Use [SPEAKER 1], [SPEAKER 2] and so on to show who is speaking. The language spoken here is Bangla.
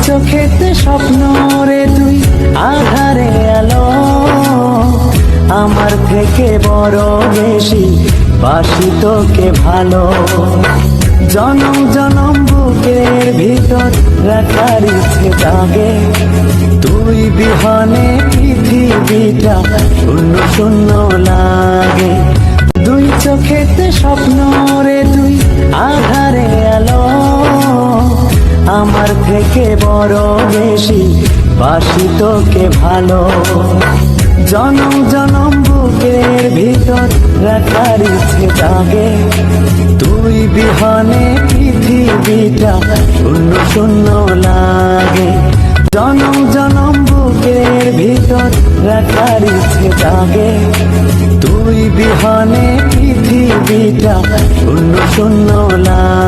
[SPEAKER 1] চোখেতে স্বপ্ন রে তুই আধারে আলো, আমার থেকে বড় বেশি বাসি তোকে ভালো। জনম জনম বুকের ভিতর রাখার ইচ্ছে জাগে, তুই বিহনে পৃথিবীটা শূন্য শূন্য লাগে। দুই চোখেতে স্বপ্ন রে তুই আধারে আলো, আমার থেকে বড় বেশি বাসি তোকে ভালো। জনম জনম বুকের ভিতর রাখার ইচ্ছে জাগে, তুই বিহনে পৃথিবীটা শূন্য শূন্য লাগে। জনম জনম বুকের ভিতর রাখার ইচ্ছে জাগে, তুই বিহনে পৃথিবীটা শূন্য শূন্য লাগে।